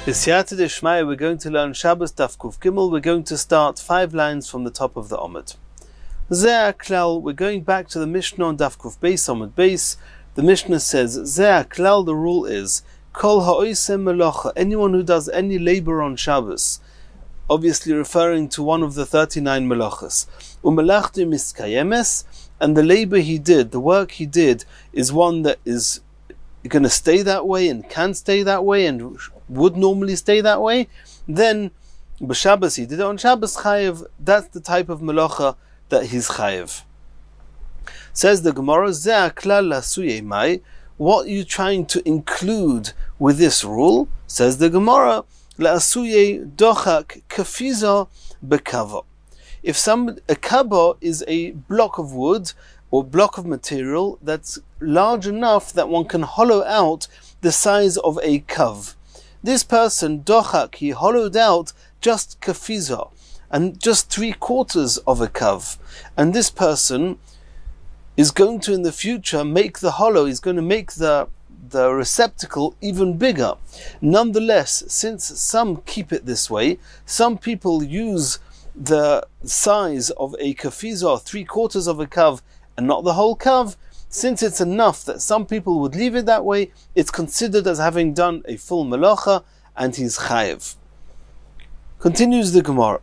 B'siyata d'shmaya, we're going to learn Shabbos Daf Kuf Gimel. We're going to start 5 lines from the top of the Omid. Zeh klal, we're going back to the Mishnah on Daf Kuf Beis Omid Beis. The Mishnah says, Zeh klal, the rule is, Kol ha'oisem melacha, anyone who does any labor on Shabbos, obviously referring to one of the 39 melachas. U'melachtu miskayemes, and the labor he did, the work he did, is one that is going to stay that way and can stay that way and would normally stay that way, then b'Shabbos, he did it on Shabbos, chayev, that's the type of melacha that he's chayev. Says the Gemara, Zeh klal la'asuyei mai, what are you trying to include with this rule? Says the Gemara, la'asuyei dochak kafiza bekava. If a kava is a block of wood or block of material that's large enough that one can hollow out the size of a kav. This person, dochak, he hollowed out just kafiza, and just 3/4 of a kav. And this person is going to, in the future, make the hollow, he's going to make the receptacle even bigger. Nonetheless, since some keep it this way, some people use the size of a kafiza, 3/4 of a kav, and not the whole kav. Since it's enough that some people would leave it that way, it's considered as having done a full melacha, and he's chayev. Continues the Gemara.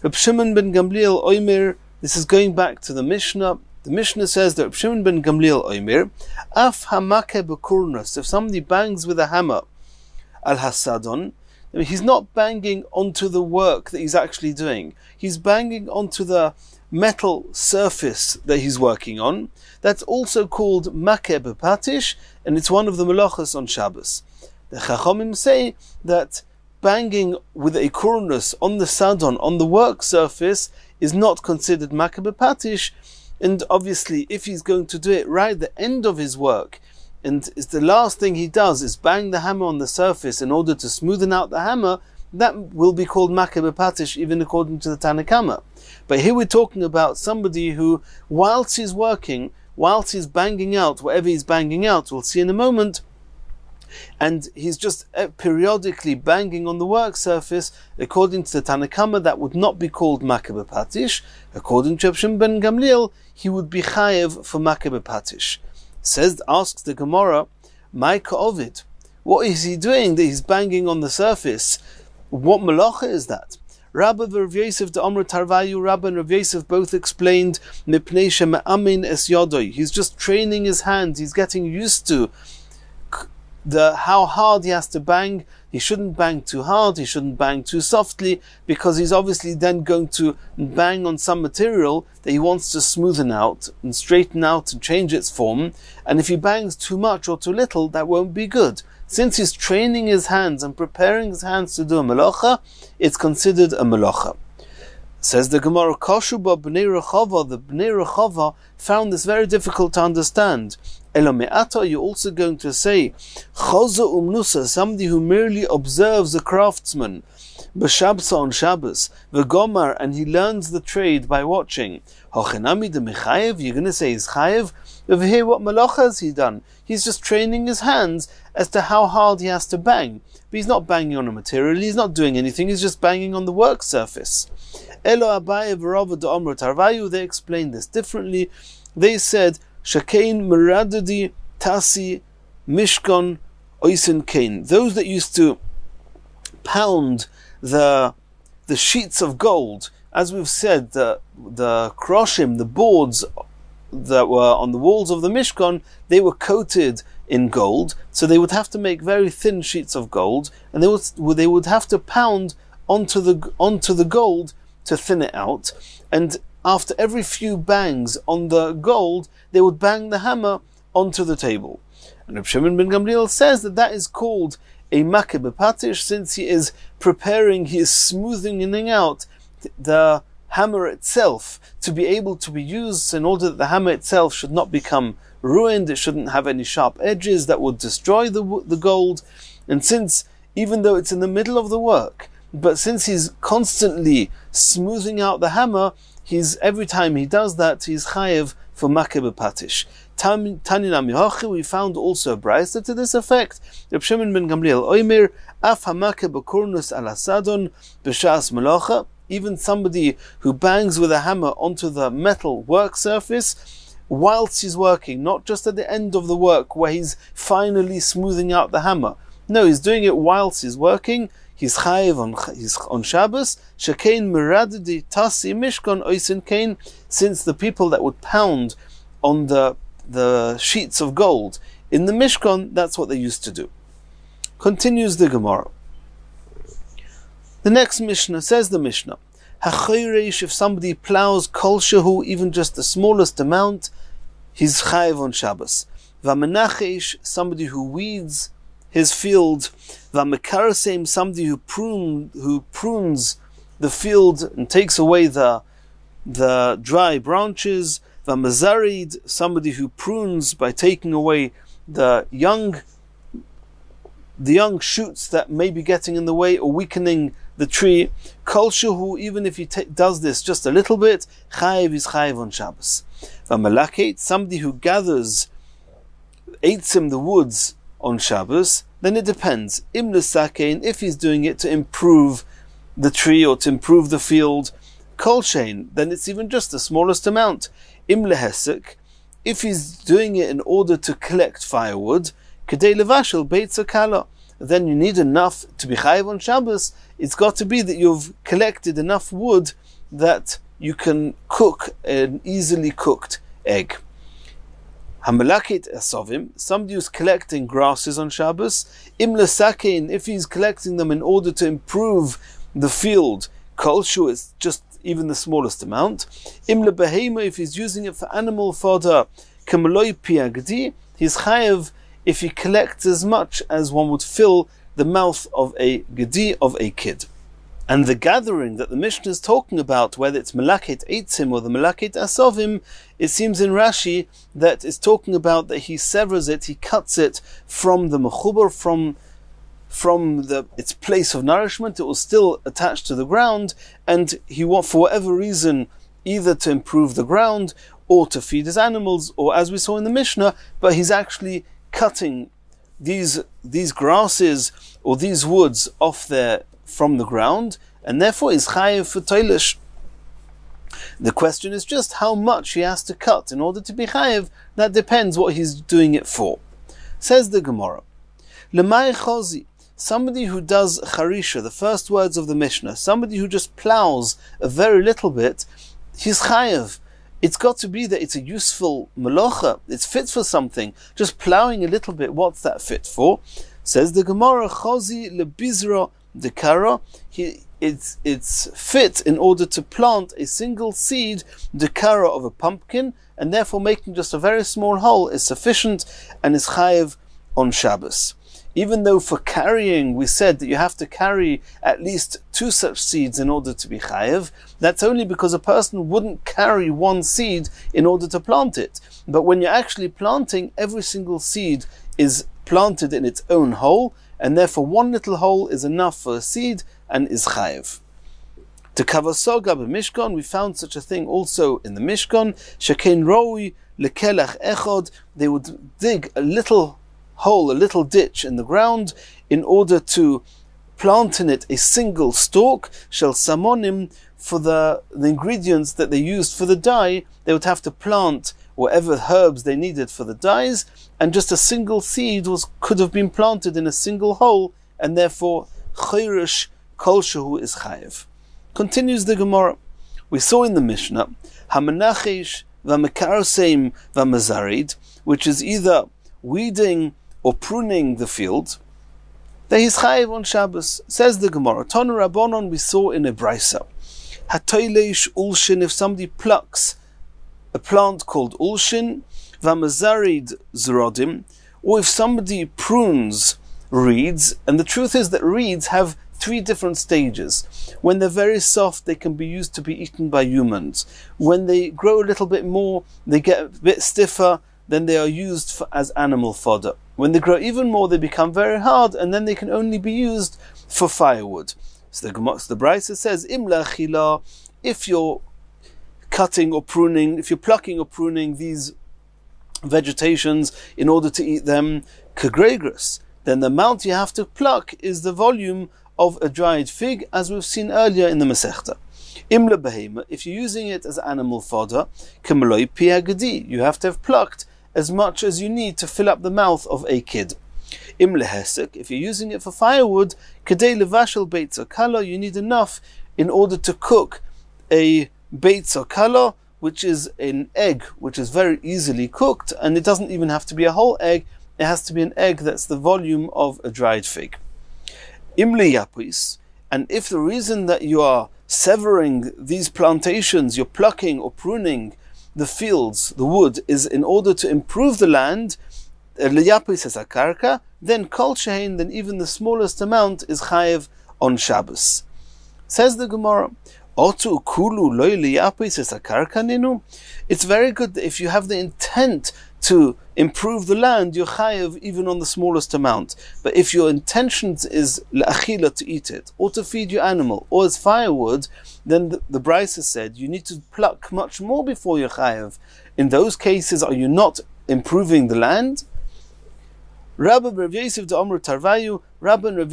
Reb Shimon ben Gamliel Omer, this is going back to the Mishnah. The Mishnah says that Reb Shimon ben Gamliel Omer, Af hamake bekurnas, if somebody bangs with a hammer, al hasadon, he's not banging onto the work that he's actually doing. He's banging onto the metal surface that he's working on. That's also called makeh bepatish, and it's one of the melachos on Shabbos. The Chachamim say that banging with a kurnus on the sadon, on the work surface, is not considered makeh bepatish, and obviously if he's going to do it right at the end of his work, and it's the last thing he does is bang the hammer on the surface in order to smoothen out the hammer, that will be called makeh bepatish, even according to the Tanakama. But here we're talking about somebody who, whilst he's working, whilst he's banging out whatever he's banging out, we'll see in a moment, and he's just periodically banging on the work surface, according to the Tanakama, that would not be called makeh bepatish. According to Reb Shimon ben Gamliel, he would be chayev for makeh bepatish. Asks the Gemara, my ka'ovid, what is he doing that he's banging on the surface? What melacha is that? Rabba and Rav Yosef the Amr Tarvayu, Rabba and Rav Yosef both explained, Mipnei she'me'amin es yodoi. He's just training his hands. He's getting used to how hard he has to bang. He shouldn't bang too hard. He shouldn't bang too softly, because he's obviously then going to bang on some material that he wants to smoothen out and straighten out and change its form. And if he bangs too much or too little, that won't be good. Since he's training his hands and preparing his hands to do a melacha, it's considered a melacha. Says the Gemara, Kashuba b'nei Rechava, the b'nei Rechava found this very difficult to understand. Elo me'ata, you're also going to say, Chaza umnusa, somebody who merely observes a craftsman, b'shabsa on Shabbos, v'gomar, and he learns the trade by watching. Hochenami de mechayev, you're going to say he's chayev. Over here, what malacha has he done? He's just training his hands as to how hard he has to bang. But he's not banging on a material, he's not doing anything, he's just banging on the work surface. Elo Abaye v'Rava de Amr Tarvayu, they explained this differently. They said, Shakein Meradadi Tasi Mishkon Oisen Kain. Those that used to pound the sheets of gold, as we've said, the kroshim, the boards that were on the walls of the Mishkan, they were coated in gold, so they would have to make very thin sheets of gold, and they would have to pound onto the gold to thin it out, and after every few bangs on the gold, they would bang the hammer onto the table. And Reb Shimon ben Gamliel says that is called a makeh bepatish, since he is preparing, he is smoothing out the hammer itself to be able to be used, in order that the hammer itself should not become ruined, it shouldn't have any sharp edges that would destroy the gold. And since, even though it's in the middle of the work, but since he's constantly smoothing out the hammer, every time he does that, he's chayev for makeh bepatish. We found also a brayso to this effect. Reb Shimon ben Gamliel Omer, Af hamake b'kornus al asadon b'shas melacha. Even somebody who bangs with a hammer onto the metal work surface whilst he's working, not just at the end of the work where he's finally smoothing out the hammer. No, he's doing it whilst he's working. He's chayiv on Shabbos. Shekein meraddi tasi mishkan oisin kein. Since the people that would pound on the sheets of gold in the Mishkan, that's what they used to do. Continues the Gemara. The next Mishnah says the Mishnah, Hachoyreish, if somebody plows kol shehu, even just the smallest amount, he's chayiv on Shabbos. Vamenachesh, somebody who weeds his field. Vamekaraseim, somebody who prunes the field and takes away the dry branches. Vamazarid, somebody who prunes by taking away the young shoots that may be getting in the way or weakening the tree. Kol shehu, even if he does this just a little bit, chayiv is chayiv on Shabbos. Vamalaket, somebody who gathers eitzim, the woods, on Shabbos, then it depends. Im lesakein, if he's doing it to improve the tree or to improve the field. Kol shein, then it's even just the smallest amount. Im lehesek, if he's doing it in order to collect firewood, kedei levashel beit zakala, then you need enough to be chayiv on Shabbos. It's got to be that you've collected enough wood that you can cook an easily cooked egg. Hamalakit asovim, somebody who's collecting grasses on Shabbos. Im lesakein, if he's collecting them in order to improve the field, kol shu is just even the smallest amount. Im lebehema, if he's using it for animal fodder, kamaloi piagdi, he's chayev if he collects as much as one would fill the mouth of a gedi, of a kid. And the gathering that the Mishnah is talking about, whether it's Malaket Eitzim or the Malaket Asovim, it seems in Rashi that it's talking about that he severs it, he cuts it from the mechubar, from its place of nourishment. It was still attached to the ground, and he wants, for whatever reason, either to improve the ground or to feed his animals, or as we saw in the Mishnah, but he's actually cutting these grasses or these woods off from the ground, and therefore is chayiv for toilish. The question is just how much he has to cut in order to be chayiv. That depends what he's doing it for. Says the Gemara, Lemay chozi, somebody who does charisha, the first words of the Mishnah, somebody who just plows a very little bit, he's chayiv. It's got to be that it's a useful melacha, it's fit for something. Just plowing a little bit, what's that fit for? Says the Gemara, chozi lebizra dekara, it's fit in order to plant a single seed, dekara, of a pumpkin, and therefore making just a very small hole is sufficient and is chayiv on Shabbos. Even though for carrying we said that you have to carry at least 2 such seeds in order to be chayiv, that's only because a person wouldn't carry 1 seed in order to plant it. But when you're actually planting, every single seed is planted in its own hole, and therefore 1 little hole is enough for a seed and is chayiv. To cover soga b'mishkan, we found such a thing also in the Mishkan. Shekein roi lekelach echod, they would dig a little hole, a little ditch in the ground in order to plant in it a single stalk. Shel samonim, for the ingredients that they used for the dye, they would have to plant whatever herbs they needed for the dyes, and just a single seed could have been planted in a single hole, and therefore chayrish kol shehu is chayiv. Continues the Gemara. We saw in the Mishnah hamanachesh v'mekaraseim v'mazarid, which is either weeding or pruning the field, that he's chayiv on Shabbos. Says the Gemara, Tonu Rabbanon, we saw in a brayso, hatoileish ulshin, if somebody plucks a plant called ulshin, v'mazarid zerodim, or if somebody prunes reeds, and the truth is that reeds have 3 different stages. When they're very soft, they can be used to be eaten by humans. When they grow a little bit more, they get a bit stiffer, then they are used as animal fodder. When they grow even more, they become very hard, and then they can only be used for firewood. So the Brisa says, Im lachila, if you're cutting or pruning, if you're plucking or pruning these vegetations in order to eat them, kagregris, then the amount you have to pluck is the volume of a dried fig, as we've seen earlier in the Masechta. Imle behema, if you're using it as animal fodder, kemaloi piagadi, you have to have plucked as much as you need to fill up the mouth of a kid. Imle hesek, if you're using it for firewood, kedei levashel beitza kala, you need enough in order to cook a beitza kala, which is an egg, which is very easily cooked, and it doesn't even have to be a whole egg, it has to be an egg that's the volume of a dried fig. Imli yapis, and if the reason that you are severing these plantations, you're plucking or pruning the fields, the wood, is in order to improve the land, liyapis es akarka, then kol shehein, then even the smallest amount is chayev on Shabbos. Says the Gemara, Otu kulu loy liyapis es akarka ninu. It's very good that if you have the intent to improve the land, you're chayev even on the smallest amount. But if your intention is la'achila, to eat it, or to feed your animal, or as firewood, then the Brisa said you need to pluck much more before you're chayev. In those cases, are you not improving the land? Rabbi and Rav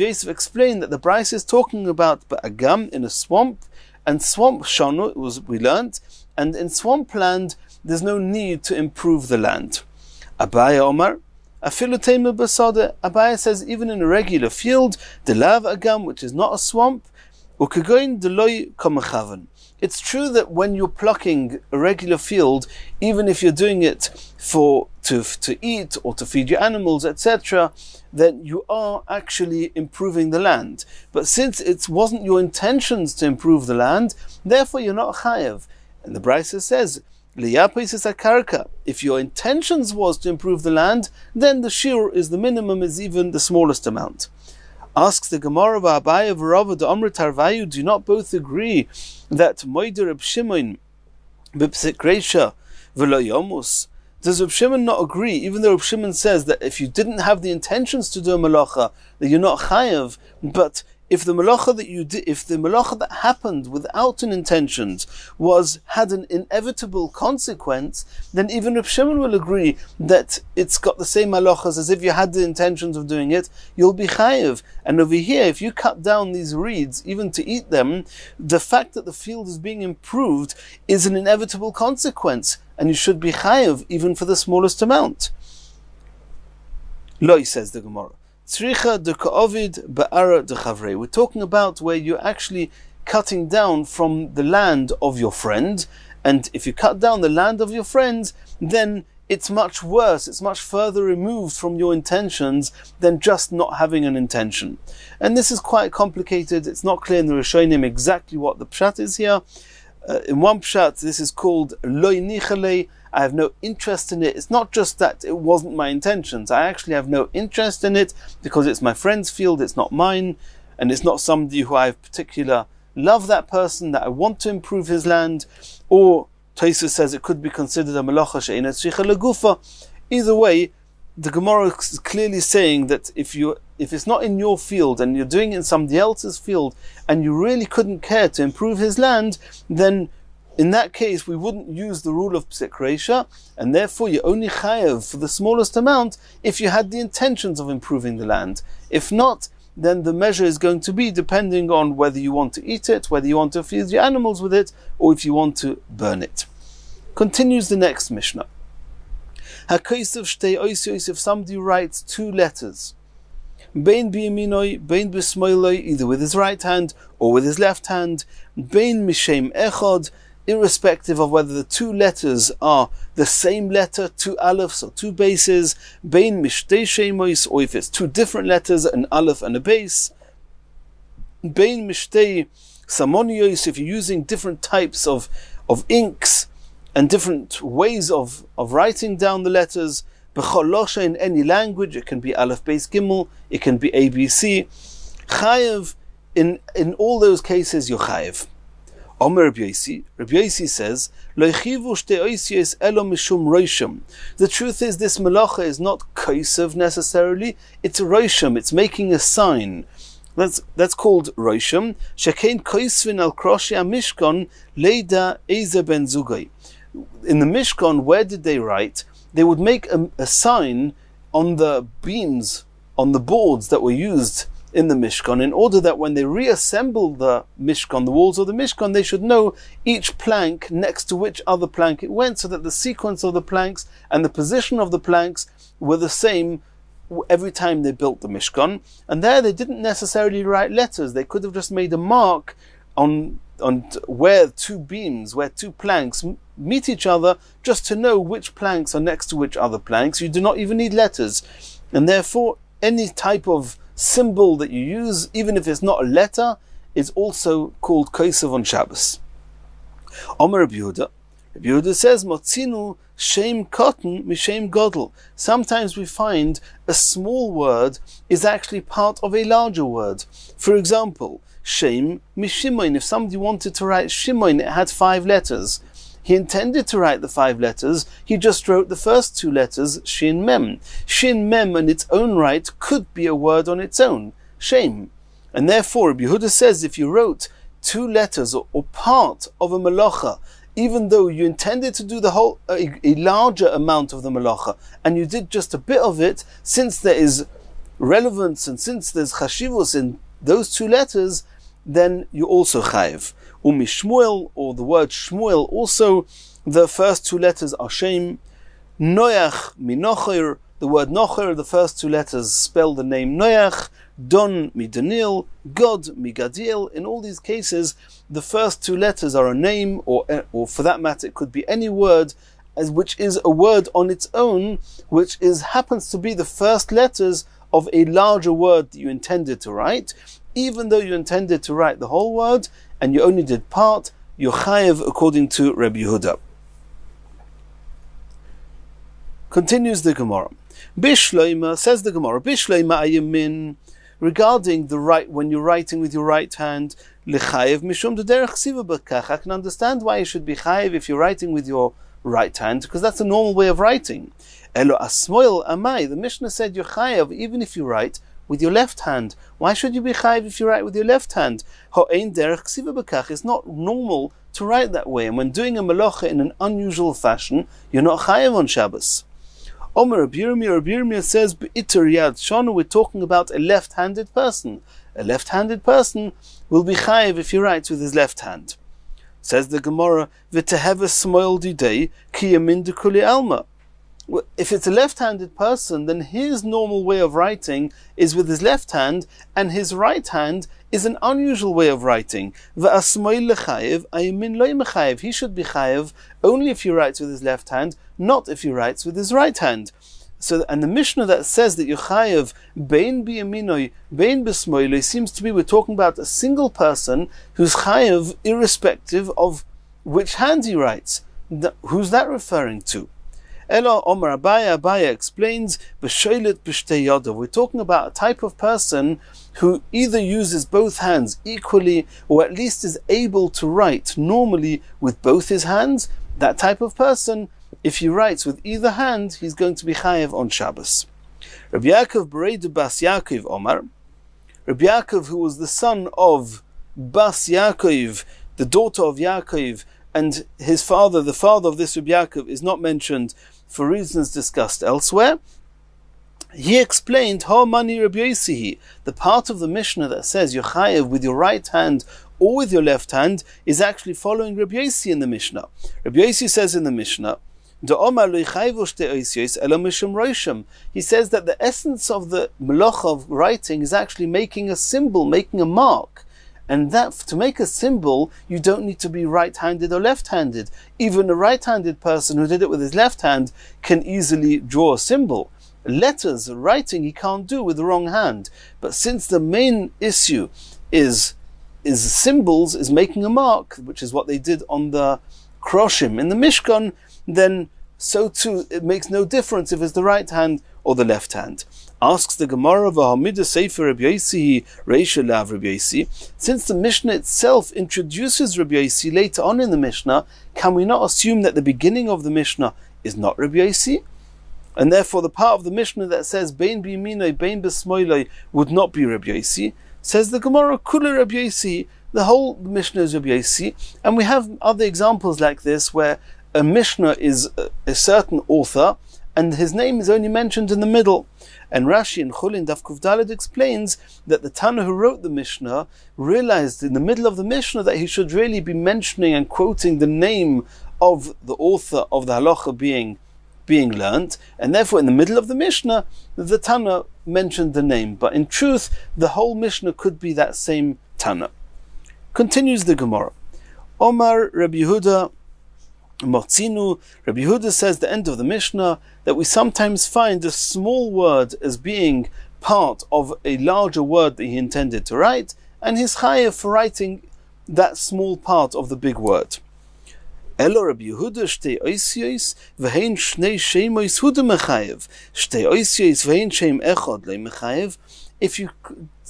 Yosef explained that the Brisa is talking about ba'agam, in a swamp, and swamp shanu, we learnt, and in swampland there's no need to improve the land. Abaya Omar, Afilutema Basada, Abaya says even in a regular field, the lav agam, which is not a swamp, ukagoin deloy kamachavan. It's true that when you're plucking a regular field, even if you're doing it to eat or to feed your animals, etc., then you are actually improving the land. But since it wasn't your intentions to improve the land, therefore you're not chayev. And the Brisa says, liyapis es akarka, if your intentions was to improve the land, then the shiur is the minimum, is even the smallest amount. Asks the Gemara of Abaya v'Rava de Amrit Tarvayu, do not both agree that Moider Reb Shimon b'psik reisha v'lo yomus? Does Reb Shimon not agree, even though Reb Shimon says that if you didn't have the intentions to do a malacha, that you're not chayav, but if the malacha that you did, if the malacha that happened without an intention had an inevitable consequence, then even Reb Shimon will agree that it's got the same malachas as if you had the intentions of doing it, you'll be chayev. And over here, if you cut down these reeds, even to eat them, the fact that the field is being improved is an inevitable consequence, and you should be chayev even for the smallest amount. Loi, says the Gemara. We're talking about where you're actually cutting down from the land of your friend, and if you cut down the land of your friend, then it's much worse, it's much further removed from your intentions than just not having an intention. And this is quite complicated, it's not clear in the Rishonim exactly what the pshat is here. In one pshat, this is called loy nichalei, I have no interest in it. It's not just that it wasn't my intentions. I actually have no interest in it because it's my friend's field, it's not mine, and it's not somebody who I particular love that person, that I want to improve his land. Or Tosfos says it could be considered a malacha she'eina tzricha legufa. Either way, the Gemara is clearly saying that if it's not in your field and you're doing it in somebody else's field and you really couldn't care to improve his land, then in that case, we wouldn't use the rule of psik reisha, and therefore you only chayev for the smallest amount if you had the intentions of improving the land. If not, then the measure is going to be depending on whether you want to eat it, whether you want to feed your animals with it, or if you want to burn it. Continues the next Mishnah. Hakaisav shtei oisios, if somebody writes two letters, bein biyaminoi, bein bismoiloi, either with his right hand or with his left hand, bein mishem echad, irrespective of whether the two letters are the same letter, two alephs or two bases, bein mishtei shemois, or if it's two different letters, an aleph and a base, bein mishtei samonios, if you're using different types of inks and different ways of writing down the letters, b'cholosha, in any language, it can be aleph, base, gimel, it can be ABC, chayev, in all those cases you're chayev. Omer Rabbi Yosi says, the truth is, this malacha is not kaisav necessarily, it's a rosham, it's making a sign. That's called rosham. Shekein kaisvin al kroshi mishkan leida eze ben zugay. In the Mishkan, where did they write? they would make a sign on the beams, on the boards that were used in the Mishkan, in order that when they reassemble the Mishkan, the walls of the Mishkan, they should know each plank next to which other plank it went, so that the sequence of the planks and the position of the planks were the same every time they built the Mishkan. And there they didn't necessarily write letters. They could have just made a mark on where two beams, where two planks meet each other, just to know which planks are next to which other planks. You do not even need letters. And therefore, any type of symbol that you use, even if it's not a letter, is also called kosev on Shabbos. Omer Rabbi Yehuda. Rabbi Yehuda says, Motzinu shem cotton mishem godel. Sometimes we find a small word is actually part of a larger word. For example, shem mishimoin. If somebody wanted to write Shimoin, it had 5 letters. He intended to write the 5 letters, he just wrote the first 2 letters, Shin Mem. Shin Mem in its own right could be a word on its own, shame. And therefore, Rabbi Yehuda says, if you wrote 2 letters or part of a malacha, even though you intended to do the whole, a larger amount of the malacha, and you did just a bit of it, since there is relevance and since there's chashivus in those 2 letters, then you also chayiv. Umishmuel, or the word Shmuel, also the first 2 letters are shem. Noach minocher, the word nocher, the first 2 letters spell the name Noach. Don midanil, God migadiel. In all these cases, the first 2 letters are a name, or for that matter, it could be any word, which is a word on its own, which happens to be the first letters of a larger word that you intended to write. Even though you intended to write the whole word, and you only did part, you're chayev according to Rabbi Yehuda. Continues the Gemara. Bishloima, says the Gemara, Bishloima ayamin, regarding the right, when you're writing with your right hand, lechayev mishum derech siva b'kach. I can understand why you should be chayev if you're writing with your right hand, because that's a normal way of writing. Elo asmoil amai, the Mishnah said you're chayev even if you write with your left hand. Why should you be chayiv if you write with your left hand? Ho'ein derech ksiva b'kach. It's not normal to write that way, and when doing a melacha in an unusual fashion, you're not chayiv on Shabbos. Omer Rabbi Yirmiyah says, B'iter yad shana, we're talking about a left-handed person. A left-handed person will be chayiv if he writes with his left hand. Says the Gemara, V'teheva smoil didei ki yamin dekuli alma. If it's a left-handed person, then his normal way of writing is with his left hand, and his right hand is an unusual way of writing. He should be chayev only if he writes with his left hand, not if he writes with his right hand. So, and the Mishnah that says that you're chayev bein biyaminoi, bein b'smoiloi, seems to be we're talking about a single person who's chayev irrespective of which hand he writes. Who's that referring to? Elo Omar Abaya explains, B'shoilet b'shtei yodav. We're talking about a type of person who either uses both hands equally, or at least is able to write normally with both his hands. That type of person, if he writes with either hand, he's going to be chayev on Shabbos. Rabbi Yaakov Bereid Bas Yaakov Omar. Rabbi Yaakov, who was the son of Bas Yaakov, the daughter of Yaakov, and his father, the father of this Rabbi Yaakov, is not mentioned for reasons discussed elsewhere. He explained how mani Rabbi Yossi, the part of the Mishnah that says you're chayev with your right hand or with your left hand, is actually following Rabbi Yossi in the Mishnah. Rabbi Yossi says in the Mishnah, he says that the essence of the melach of writing is actually making a symbol, making a mark. And that, to make a symbol, you don't need to be right-handed or left-handed. Even a right-handed person who did it with his left hand can easily draw a symbol. Letters, writing, he can't do with the wrong hand. But since the main issue is symbols, is making a mark, which is what they did on the kroshim in the Mishkan, then so too it makes no difference if it's the right hand or the left hand. Asks the Gemara, V'hamida Sefer Rabbi Yossi Reisha Lav Rabbi Yossi. Since the Mishnah itself introduces Rabbi Yossi later on in the Mishnah, can we not assume that the beginning of the Mishnah is not Rabbi Yossi? And therefore the part of the Mishnah that says Bein b'yaminoi, Bein b'smoiloi would not be Rabbi Yossi. Says the Gemara, Kula Rabbi Yossi, the whole Mishnah is Rabbi Yossi. And we have other examples like this where a Mishnah is a certain author, and his name is only mentioned in the middle. And Rashi in Chulin Daf Kuf Daled explains that the Tana who wrote the Mishnah realized in the middle of the Mishnah that he should really be mentioning and quoting the name of the author of the halacha being learnt, and therefore in the middle of the Mishnah the Tana mentioned the name, but in truth the whole Mishnah could be that same Tana. Continues the Gemara. Omar Rabbi Yehuda Motzinu, Rabbi Yehuda says the end of the Mishnah that we sometimes find a small word as being part of a larger word that he intended to write, and he's chayev for writing that small part of the big word. Elo Rabbi Yehuda shtei oisiyos v'hein shnei shemois huda mechayev, shtei oisiyos v'hein shem echad le mechayev. If you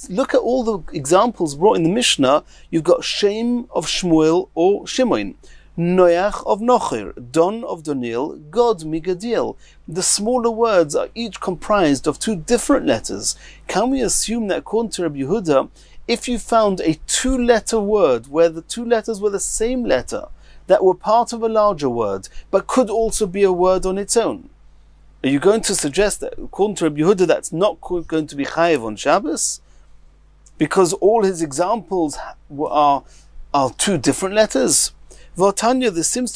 look at all the examples brought in the Mishnah, you've got Shem of Shmuel or Shimon, Noach of Nocher, Don of Doniel, God Migadiel. The smaller words are each comprised of two different letters. Can we assume that according to Rabbi Yehuda, if you found a two-letter word where the two letters were the same letter, that were part of a larger word, but could also be a word on its own, are you going to suggest that according to Rabbi Yehuda that's not going to be chayev on Shabbos? Because all his examples are two different letters. V'otanya, this seems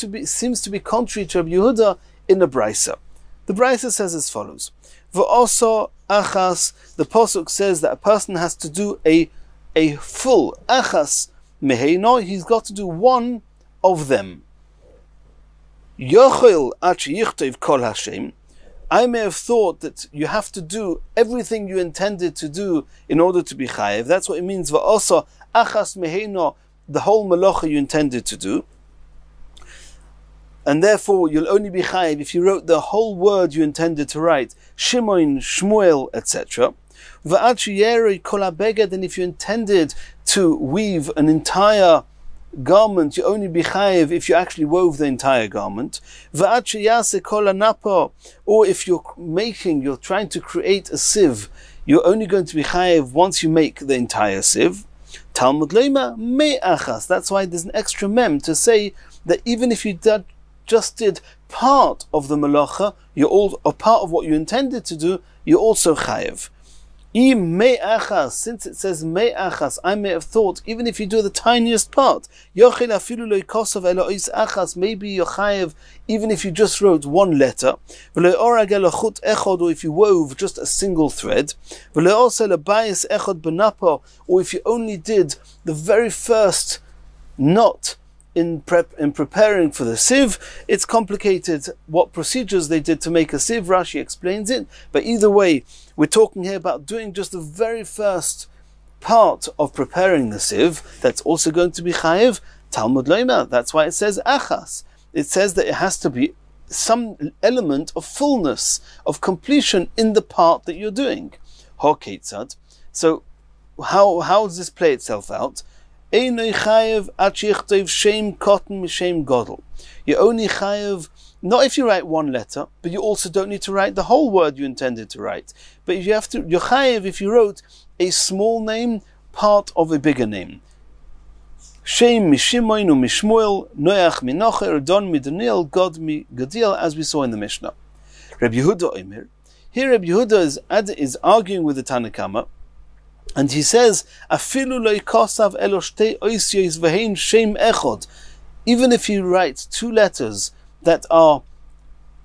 to be contrary to Rabbi Yehuda in the Brisa. The Brisa says as follows: V'oso achas. The pasuk says that a person has to do a full achas meheino. He's got to do one of them. Yochel achi yichtov kol Hashem. I may have thought that you have to do everything you intended to do in order to be chayev. That's what it means. V'oso achas meheino, the whole malacha you intended to do. And therefore you'll only be chayev if you wrote the whole word you intended to write, Shimon, Shmuel, etc. And if you intended to weave an entire garment, you only be chayev if you actually wove the entire garment. Or if you're trying to create a sieve, you're only going to be chayev once you make the entire sieve. Talmud leima me'achas. That's why there's an extra mem to say that even if you just did part of the malacha, or part of what you intended to do, you're also chayev. Since it says me'achas, I may have thought even if you do the tiniest part, maybe you're chayev even if you just wrote one letter, or if you wove just a single thread, or if you only did the very first knot in preparing for the sieve. It's complicated what procedures they did to make a sieve. Rashi explains it, but either way, we're talking here about doing just the very first part of preparing the sieve. That's also going to be chayev. Talmud leima. That's why it says achas. It says that it has to be some element of fullness, of completion in the part that you're doing. So how does this play itself out? You're only chayev not if you write one letter, but you also don't need to write the whole word you intended to write. But you're chayev if you wrote a small name, part of a bigger name. Shem mishimoin mishmuel, Noach minocher, Don midoniel, God migadiel, as we saw in the Mishnah. Rabbi Yehuda Omer. Here Rabbi Yehuda is arguing with the Tanakama, and he says, "Afilu lo yikosav elo shtei oisiyos v'hein shem echod." Even if you write two letters that are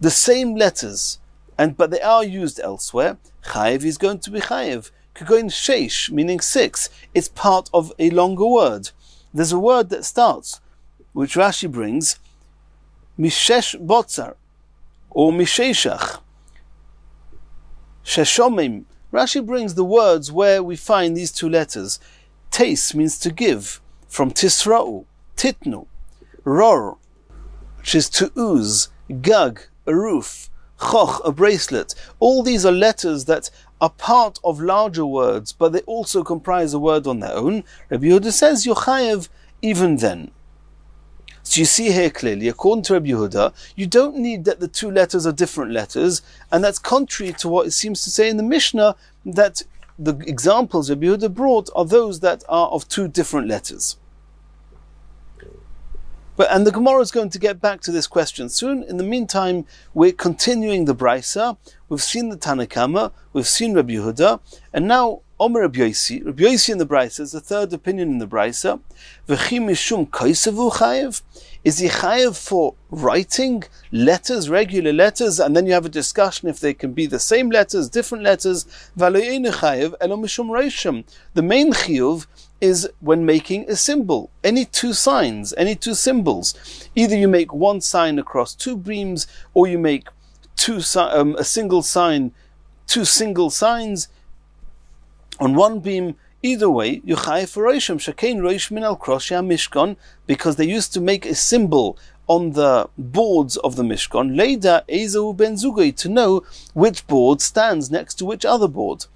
the same letters, but they are used elsewhere, chayev is going to be chayev. Kagoin sheish, meaning 6. It's part of a longer word. There's a word that starts, which Rashi brings, mishesh botzar, or misheshach, sheshomim. Rashi brings the words where we find these two letters. Teis means to give, from tisra'u, titnu. Ror, which is to ooze. Gag, a roof. Choch, a bracelet. All these are letters that are part of larger words, but they also comprise a word on their own. Rabbi Yehuda says, Yochayev, even then. So you see here clearly, according to Rabbi Yehuda, you don't need that the two letters are different letters, and that's contrary to what it seems to say in the Mishnah, that the examples Rabbi Yehuda brought are those that are of two different letters. And the Gemara is going to get back to this question soon. In the meantime, we're continuing the Brisa. We've seen the Tanakama, we've seen Rabbi Yehuda, and now Omer Rabbi Yosi. Rabbi Yosi in the Brisa is the third opinion in the Brisa. V'chi mishum kaisavu chayev. Is he chayev for writing letters, regular letters, and then you have a discussion if they can be the same letters, different letters. V'alo ein chayev elo mishum reishim. The main chiyuv is when making a symbol. Any two signs, any two symbols. Either you make one sign across two beams, or you make a single sign, two single signs on one beam. Either way, you chayev for roshim. Shakein rosh min al kroshei mishkan, because they used to make a symbol on the boards of the Mishkan. Leida ezu ben zugay, to know which board stands next to which other board.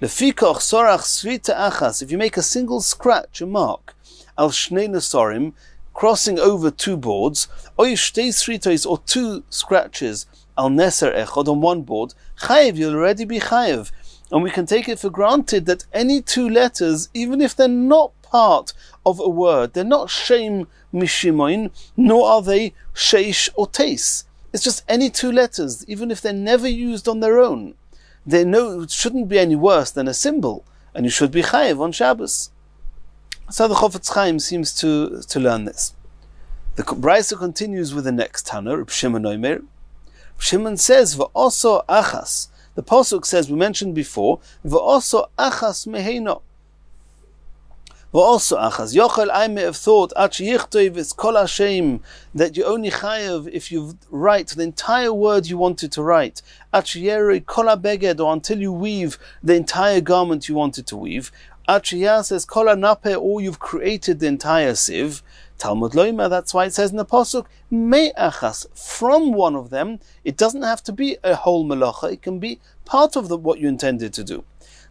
Lefikach sorach srita achas, if you make a single scratch, a mark, al shnei nesorim, crossing over two boards, oy shtei sritos, or two scratches, al neser echod, on one board, chayev, you'll already be chayev. And we can take it for granted that any two letters, even if they're not part of a word, they're not shem mishimoin, nor are they sheish or teis. It's just any two letters, even if they're never used on their own. They know it shouldn't be any worse than a symbol, and you should be chayev on Shabbos. So the Chofetz Chaim seems to learn this. The Brisa continues with the next Tana, Reb Shimon Omer. Reb Shimon says, "V'oso achas." The pasuk says, we mentioned before, "V'oso achas meheino." V'oso achas. Yochel, I may have thought, "Achi yichtov is kol hashem," that you only chayev if you write the entire word you wanted to write. Achi yeroi kol habeged, or until you weave the entire garment you wanted to weave. Achi says kol hanape, or you've created the entire sieve. Talmud loima, that's why it says in the pasuk, me'achas, from one of them. It doesn't have to be a whole melacha, it can be part of what you intended to do.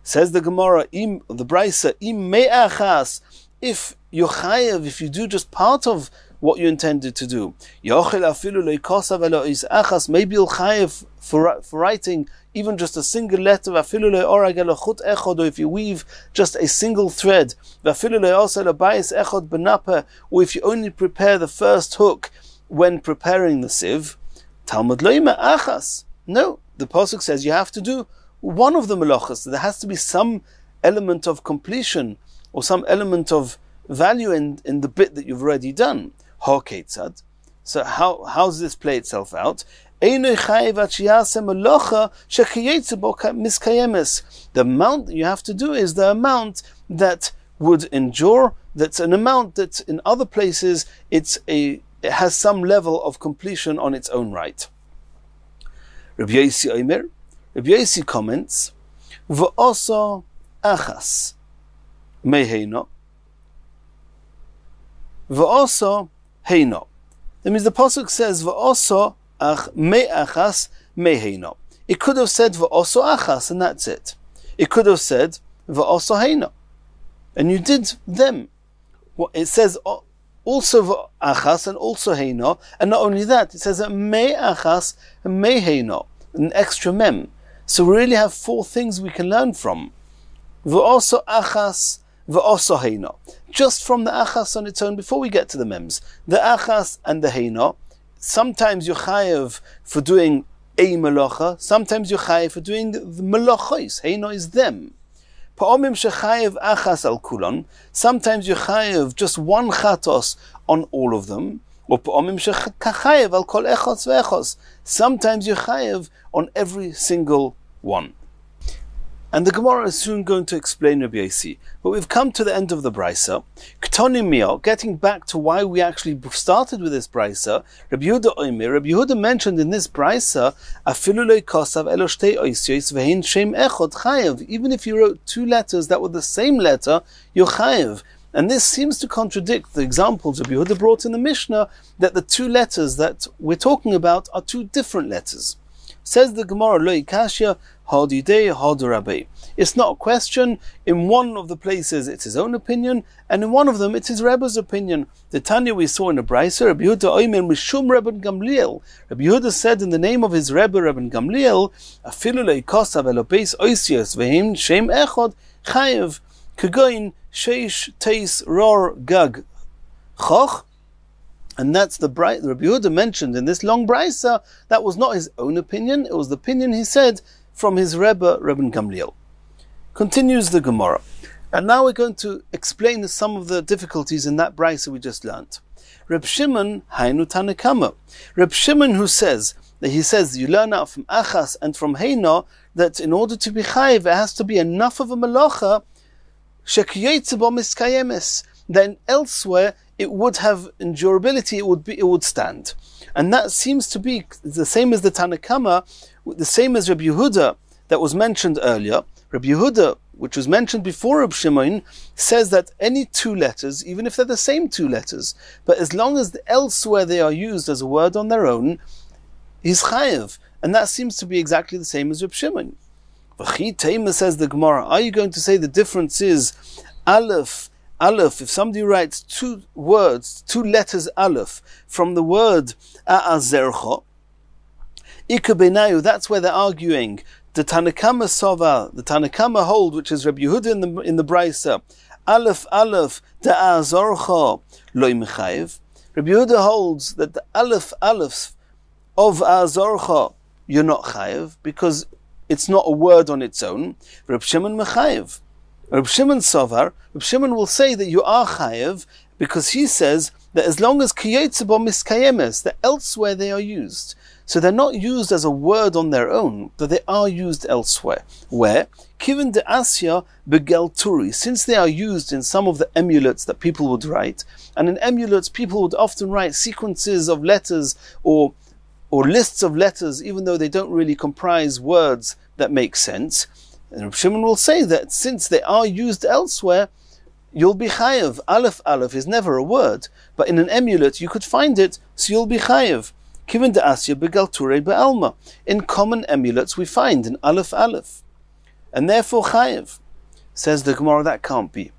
Says the Gemara, the Brisa, im me'achas, if you're chayev, if you do just part of what you intended to do. Yochel afilu leikosav elo is achas, maybe you'll chayev for writing even just a single letter, afilu leorag elo chut echod, or if you weave just a single thread, afilu leosa lebayis echod benape, or if you only prepare the first hook when preparing the sieve. Talmud loima achas. No, the pasuk says you have to do one of the melachas. There has to be some element of completion or some element of value in the bit that you've already done. Ha-ketzad. So how does this play itself out? The amount that you have to do is the amount that would endure. That's an amount that in other places it has some level of completion on its own right. Rabbi Yosi Omer. Rabbi Yosi comments, "V'oso achas meheino, v'oso heino." That means the pasuk says v'oso me'achas meheino. It could have said v'oso achas, and that's it. It could have said v'oso heino, and you did them. It says also achas and also heino, and not only that, it says me'achas meheino, an extra mem. So we really have four things we can learn from. V'oso achas, v'oso heino. Just from the achas on its own, before we get to the mems. The achas and the heino. Sometimes you're chayev for doing a melacha. Sometimes you're chayev for doing the melachos. Heino is them. Pa'omim shechayev achas al kulon. Sometimes you're chayev just one chatos on all of them. Or pa'omim shechayev al kol echos ve'echos. Sometimes you're chayev on every single one. And the Gemara is soon going to explain Rabbi Yosi. But we've come to the end of the Brisa. K'tonim mio, getting back to why we actually started with this Brisa, Rabbi Yehuda Omer, Rabbi Yehuda mentioned in this Brisa, afilu lo kosav elo shtei oisyos vehin shem echod chayev. Even if you wrote two letters that were the same letter, you're chayev. And this seems to contradict the examples Rabbi Yehuda brought in the Mishnah, that the two letters that we're talking about are two different letters. Says the Gemara, lo ikashya hadidei hadurabe. It's not a question. In one of the places it's his own opinion, and in one of them it's his Rebbe's opinion. The Tanya we saw in the Brisa, Rabbi Yehuda Omer mishum Rebbe Gamliel. Rabbi Yehuda said in the name of his Rebbe Gamliel, afilu leikosav elo beis oisios vehim shem echod chayev kagoin sheish teis ror gag choch. And that's the Rabbi Yehuda mentioned in this long brisa. That was not his own opinion, it was the opinion he said from his Rebbe, Rebbe Gamliel. Continues the Gemara. And now we're going to explain some of the difficulties in that brisa we just learnt. Reb Shimon, Hainu Tanakama. Reb Shimon who says, that he says, you learn out from Achas and from Heina, that in order to be chayiv, it has to be enough of a melacha, shekiyetze bo miskayemes, then elsewhere it would have endurability, it would stand. And that seems to be the same as the Tanakama, the same as Rabbi Yehuda that was mentioned earlier. Rabbi Yehuda, which was mentioned before Reb Shimon, says that any two letters, even if they're the same two letters, but as long as elsewhere they are used as a word on their own, is chayiv. And that seems to be exactly the same as Reb Shimon. V'chi teima, says the Gemara, are you going to say the difference is aleph, if somebody writes two words, two letters aleph, from the word a'azercha, ikabenayu, that's where they're arguing. The Tanakama Sova, the Tanakama hold, which is Rabbi Yehuda in the Brisa, aleph, da'azorcha, loy mechayiv. Rabbi Yehuda holds that the aleph of a'azorcha, you're not chayiv, because it's not a word on its own. Reb Shimon mechayiv. Reb Shimon Sovar, Reb Shimon will say that you are chayiv, because he says that as long as kiyetze bo miskayemes, that elsewhere they are used. So they're not used as a word on their own, but they are used elsewhere. Where? Kiven de asya begelturi, since they are used in some of the emulets that people would write, and in emulets people would often write sequences of letters or lists of letters, even though they don't really comprise words that make sense. And Reb Shimon will say that since they are used elsewhere, you'll be chayiv. Aleph is never a word, but in an emulet you could find it, so you'll be chayiv. Kiven de asya begalture be'alma. In common emulets we find an aleph, and therefore chayiv. Says the Gemara, that can't be.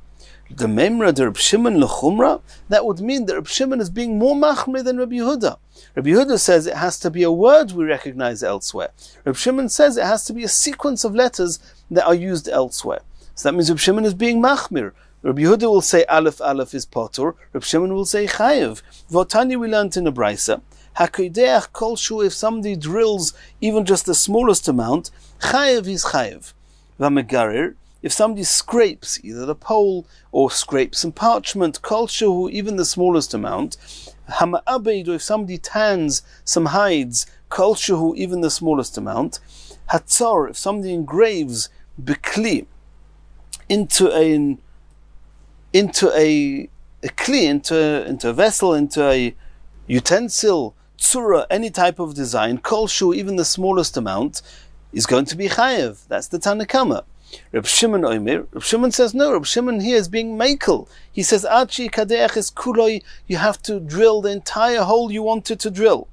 The memra de Reb Shimon lechumra, that would mean that Reb Shimon is being more machmir than Rabbi Yehuda. Rabbi Yehuda says it has to be a word we recognize elsewhere. Reb Shimon says it has to be a sequence of letters that are used elsewhere. So that means Reb Shimon is being machmir. Rabbi Yehuda will say aleph is potur. Reb Shimon will say chayiv. Votani, we learned in a brisa, hakodeach kolshu, if somebody drills even just the smallest amount, chayiv is chayiv. Vamegarir, if somebody scrapes either the pole or scrapes some parchment, kolshu, even the smallest amount, hama'abed, or if somebody tans some hides, kolshu, even the smallest amount, hatzor, if somebody engraves bekli into a kli, into a vessel, into a utensil, tzura, any type of design, kolshu, even the smallest amount, is going to be chayev. That's the Tanakama. Reb Shimon Omer, Reb Shimon says no. Reb Shimon here is being makel. He says achi kadeach is kuloi, you have to drill the entire hole you wanted to drill.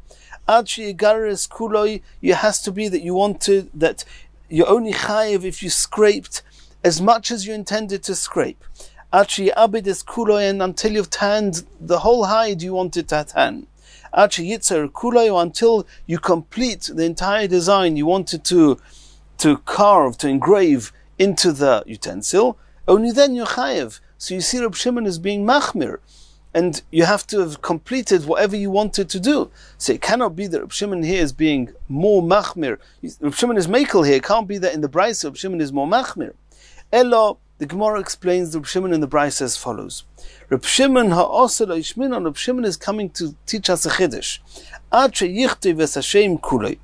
Achi igarer is kuloi, it has to be that you wanted, that you're only chayev if you scraped as much as you intended to scrape. Achi abid is kuloi, and until you've tanned the whole hide you wanted to tan. Achi yitzer kuloi, until you complete the entire design you wanted to carve, to engrave into the utensil, only then you're chayev. So you see Reb Shimon is being machmir, and you have to have completed whatever you wanted to do. So it cannot be that Reb Shimon here is being more machmir. Reb Shimon is makel here. It can't be that in the Brisa Reb Shimon is more machmir. Elo, the Gemara explains Reb Shimon in the Brisa as follows. Reb Shimon ha'osel ha'ishminon, Reb Shimon is coming to teach us a chiddush. Ad sheyichtiv es Hashem kulei.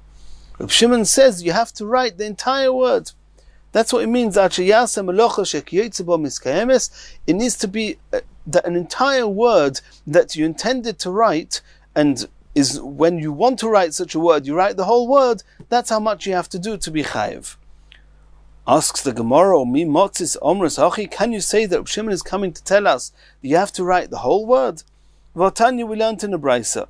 Reb Shimon says you have to write the entire word. That's what it means. It needs to be an entire word that you intended to write, and is when you want to write such a word, you write the whole word. That's how much you have to do to be chayiv. Asks the Gemara, Mi motzis omras hachi, can you say that Reb Shimon is coming to tell us that you have to write the whole word? V'atanya, we learned in the Brisa.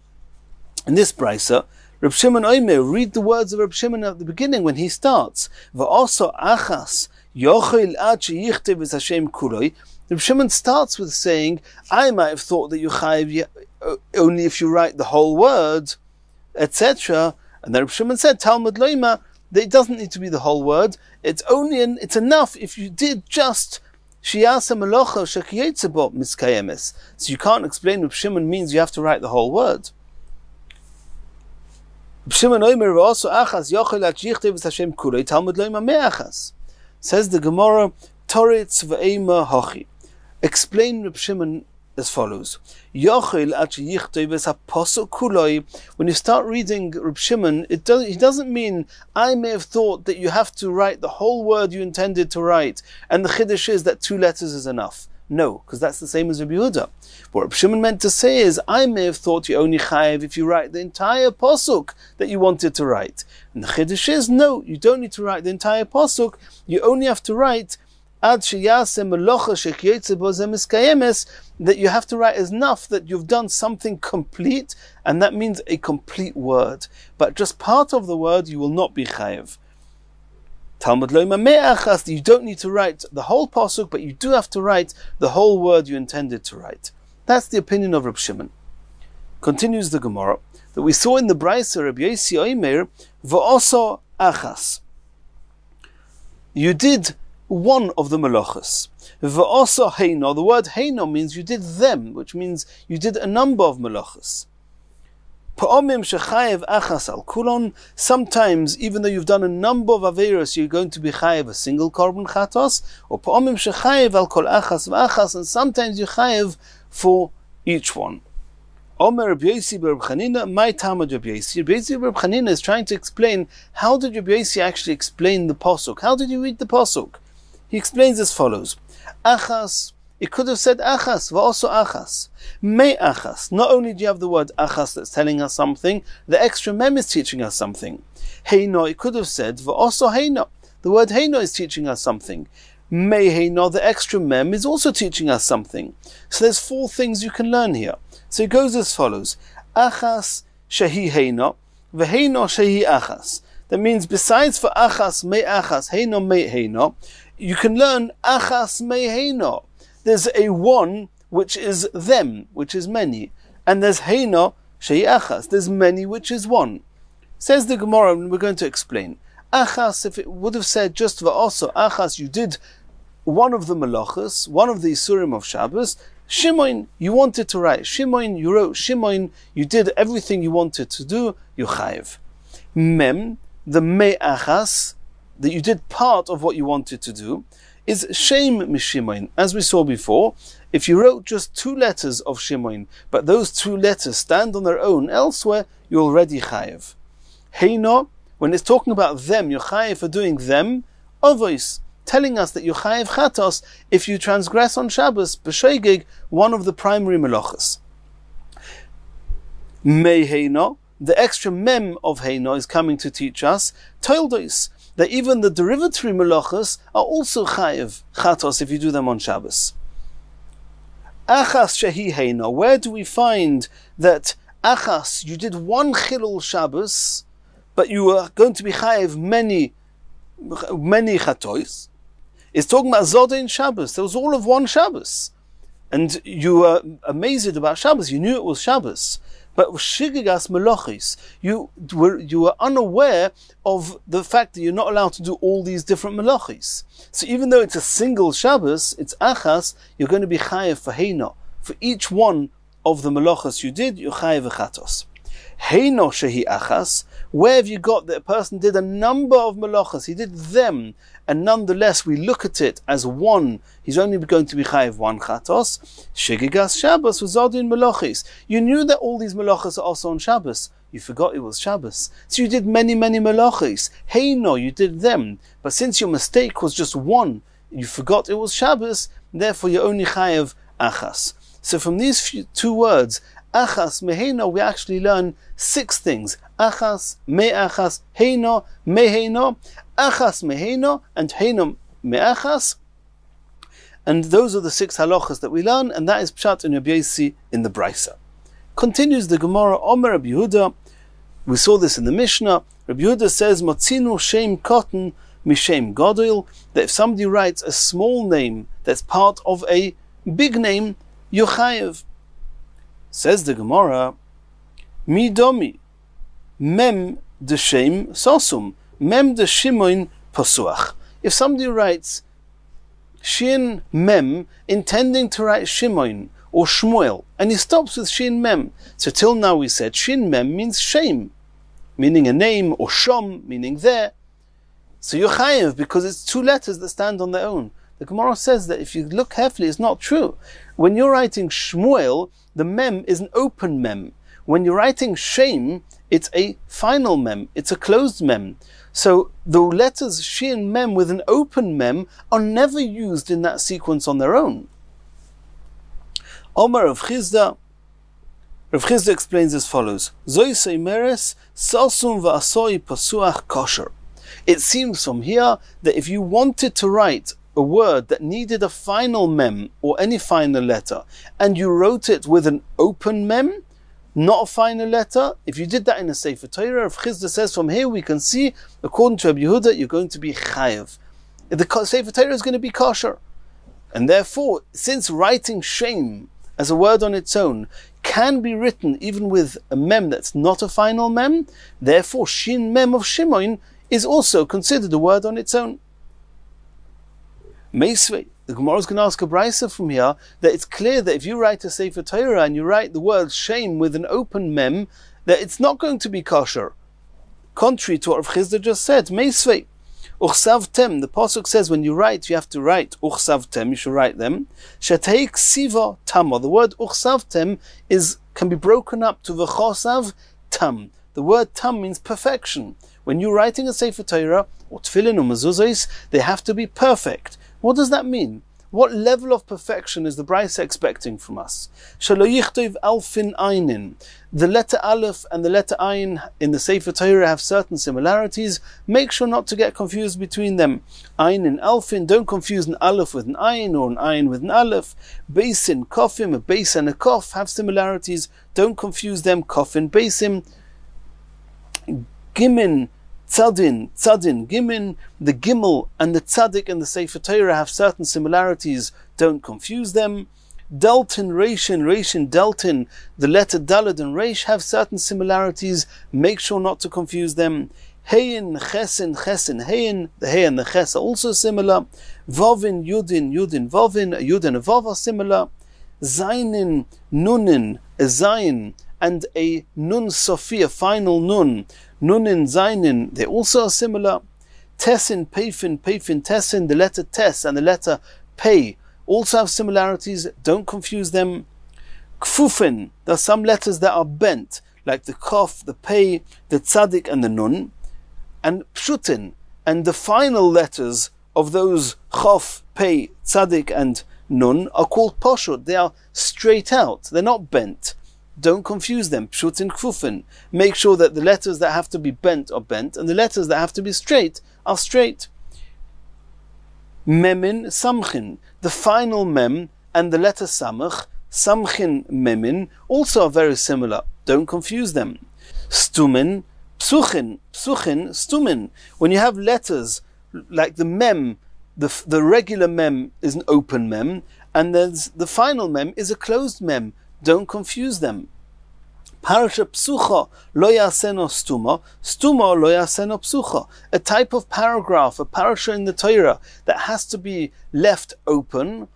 In this Brisa, Reb Shimon Omer, read the words of Reb Shimon at the beginning when he starts. V'oso achas yochel ad sheyichtiv es Hashem kuloi. Reb Shimon starts with saying, I might have thought that you chayiv only if you write the whole word, etc. And then Reb Shimon said, Talmud loima, that it doesn't need to be the whole word. It's enough if you did just Sheyasa melocha shekiyetze bo miskayemes. So you can't explain Reb Shimon means you have to write the whole word. Reb Shimon oimer v'oso achas yochel at yichtei v'sashem kulei Talmud loima me'achas. Says the Gemara, Toritz v'eima hochi. Explain Reb Shimon as follows. Yochel at yichtei v'saposuk kulei. When you start reading Reb Shimon, he doesn't mean, I may have thought that you have to write the whole word you intended to write, and the chiddush is that 2 letters is enough. No, because that's the same as Rabbi Yehuda. What Reb Shimon meant to say is, I may have thought you only chayev if you write the entire posuk that you wanted to write. And the chiddush is, no, you don't need to write the entire posuk, you only have to write ad sheyase melocha shekiyetze bo ze miskayemes, that you have to write enough that you've done something complete, and that means a complete word. But just part of the word you will not be chayev. Talmud loima me'achas, you don't need to write the whole pasuk, but you do have to write the whole word you intended to write. That's the opinion of Reb Shimon. Continues the Gemara, that we saw in the Brisa, Rabbi Yossi Omer, v'oso achas. You did one of the melachos. V'oso heino, the word heino means you did them, which means you did a number of melachos. Sometimes, even though you've done a number of averos, you're going to be chayev a single korban chatos, or and sometimes you chayev for each one. Omer Rabbi Yossi bar Chanina, my Talmud Rabbi Yossi. Rabbi Yossi bar Chanina is trying to explain, how did Rabbi Yossi actually explain the pasuk? How did you read the pasuk? He explains as follows: Achas. It could have said achas, v'oso achas. Me achas. Not only do you have the word achas that's telling us something, the extra mem is teaching us something. Heino, it could have said v'oso heino. The word heino is teaching us something. Me heino, the extra mem, is also teaching us something. So there's 4 things you can learn here. So it goes as follows: achas shehi heino, v'heino shehi achas. That means besides for achas, me achas, heino me heino, you can learn achas me heino. There's a one which is them, which is many, and there's heino shei achas. There's many which is one. Says the Gemara, and we're going to explain. Achas, if it would have said just va'oso achas, you did one of the melachos, one of the isurim of Shabbos. Shimoin, you wanted to write Shimoin, you wrote Shimoin, you did everything you wanted to do, you chayev. Mem, the me achas, that you did part of what you wanted to do, is Shem Mishimoin. As we saw before, if you wrote just 2 letters of Shimoin, but those 2 letters stand on their own elsewhere, you're already chayev. Heino, when it's talking about them, you're chayev for doing them. Ovois, telling us that you're chayev chatos if you transgress on Shabbos, b'shoigig, one of the primary melachos. Me heino, the extra mem of heino is coming to teach us, toildois, that even the derivatory melachos are also chayev chatos if you do them on Shabbos. Achas shehi heino, where do we find that achas, you did 1 chilul Shabbos, but you are going to be chayev many chatois? It's talking about Zodein Shabbos. There was all of 1 Shabbos, and you were amazed about Shabbos. You knew it was Shabbos. But shigigas melochis, you were unaware of the fact that you're not allowed to do all these different melochis. So even though it's a single Shabbos, it's achas, you're going to be chayev for heino. For each one of the melochos you did, you're chayev chatos. Heino shehi achas, where have you got that a person did a number of melochos, he did them, and nonetheless we look at it as one, he's only going to be chayev 1 chatos. Shigigas Shabbos was Zodin melochis. You knew that all these melochos are also on Shabbos. You forgot it was Shabbos. So you did many melochis. Heino, you did them. But since your mistake was just 1, you forgot it was Shabbos, therefore you only chayev achas. So from these 2 words, achas, meheino, we actually learn 6 things. Achas, me'achas, heino, meheino, achas, meheino, and heino, me'achas. And those are the 6 halachas that we learn, and that is pshat and Rabbi Yossi in the Brisa. Continues the Gemara, Omer Rabbi Yehuda. We saw this in the Mishnah. Rabbi Yehuda says, Motzinu shem cotton mishem godil, that if somebody writes a small name that's part of a big name, you're chayev. Says the Gemara, Mi domi, mem de shem sosum, mem de shimoin posuach. If somebody writes Shin Mem, intending to write Shimon or Shmuel, and he stops with Shin Mem. So till now we said Shin Mem means shame, meaning a name, or Shom, meaning there. So you're chayev because it's two letters that stand on their own. The Gemara says that if you look carefully, it's not true. When you're writing Shmuel, the Mem is an open Mem. When you're writing Shem, it's a final Mem, it's a closed Mem. So the letters Shin Mem with an open Mem are never used in that sequence on their own. Omar of Chizda, Rav Chizda explains as follows: Zoi Seimeres Salsum va'asoi pasuach kosher. It seems from here that if you wanted to write a word that needed a final mem or any final letter, and you wrote it with an open mem, not a final letter, if you did that in a Sefer Torah, Rav Chizda says from here we can see, according to Rabbi Yehuda, you're going to be chayev. The Sefer Torah is going to be kosher. And therefore, since writing shame as a word on its own can be written even with a mem that's not a final mem, therefore shin mem of Shimon is also considered a word on its own. Meisvei, the Gemara is going to ask a brisa from here that it's clear that if you write a Sefer Torah and you write the word shame with an open mem, that it's not going to be kosher. Contrary to what Rav Chizda just said, Meisvei, Uchsavtem, the pasuk says when you write, you have to write Uchsavtem, you should write them. Shetei ksiva tama. The word Uchsavtem can be broken up to V'chosav tam. The word tam means perfection. When you're writing a Sefer Torah, or tefillin or mezuzos, they have to be perfect. What does that mean? What level of perfection is the Brisa expecting from us? Shelo yichtov alfin einin. The letter Aleph and the letter Ayin in the Sefer Torah have certain similarities. Make sure not to get confused between them. Ayin and Alfin, don't confuse an Aleph with an Ayin or an Ayin with an Aleph. Beisin, Kofim, a Beis and a Kof have similarities. Don't confuse them. Kofin, Beisim. Gimin, Tzadin, Gimin, the Gimel and the Tzadik in the Sefer Torah have certain similarities. Don't confuse them. Dalton, Reishin, Dalton, the letter Dalad and Reish have certain similarities. Make sure not to confuse them. Heyin, Chesin, Heyin, the Hey and the Ches are also similar. Vovin, Yudin, Vovin, a Yud and a Vov are similar. Zainin, Nunin, a Zayin, and a Nun Sofi, a final Nun. Nunin, Zainin, they also are similar. Tesin, Peifin, Tesin, the letter Tes and the letter Pei also have similarities. Don't confuse them. Kfufin, there are some letters that are bent, like the Kof, the Pei, the Tzadik and the Nun. And Pshutin, and the final letters of those Chof, Pei, Tzadik and Nun are called Poshut. They are straight out, they're not bent. Don't confuse them. Pshutin, Kfufin. Make sure that the letters that have to be bent are bent, and the letters that have to be straight are straight. Memin, Samchin. The final mem and the letter Samach, Samchin, Memin, also are very similar. Don't confuse them. Stumin, Psuchin, Stumin. When you have letters like the mem, the regular mem is an open mem, and there's the final mem is a closed mem. Don't confuse them. Parasha Psucha lo yaseno stuma lo yaseno psucha. A type of paragraph, a parasha in the Torah that has to be left open,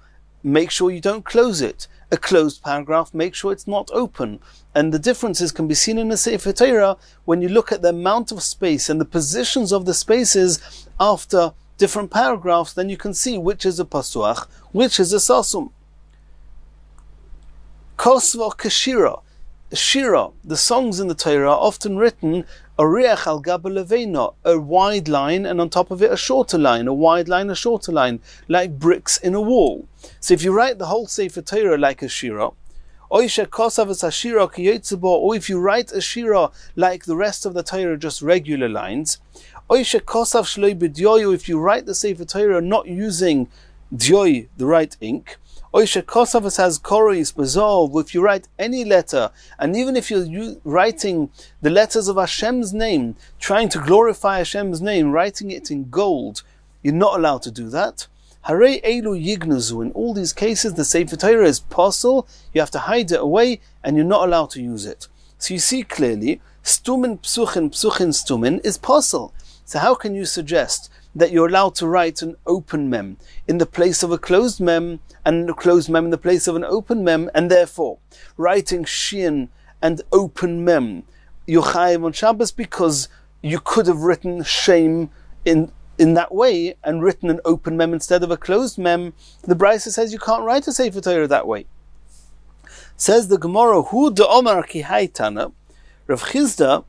make sure you don't close it. A closed paragraph, make sure it's not open. And the differences can be seen in the Sefer Torah when you look at the amount of space and the positions of the spaces after different paragraphs, then you can see which is a pasuach, which is a sasum. Kosva Kashira. Shira, the songs in the Torah are often written Ariach al Gaba Leveina, a wide line and on top of it a shorter line, a wide line, a shorter line, like bricks in a wall. So if you write the whole Sefer Torah like a Shira, or if you write a Shira like the rest of the Torah, just regular lines, or if you write the Sefer Torah not using Dyoy, the right ink, Oisha Kosavas has Koris, Bazov, if you write any letter, and even if you're writing the letters of Hashem's name, trying to glorify Hashem's name, writing it in gold, you're not allowed to do that. Harei Elu Yignazu, in all these cases the Sefer Torah is possible, you have to hide it away, and you're not allowed to use it. So you see clearly, Stumin Psuchin Stumin is possible. So how can you suggest that you're allowed to write an open mem in the place of a closed mem, and a closed mem in the place of an open mem, and therefore writing shin and open mem you're chayiv on Shabbos because you could have written shame in that way and written an open mem instead of a closed mem? The Brisa says you can't write a Sefer Torah that way. Says the Gemara, Hu de Omar ki hai Tana, Rav Chizda,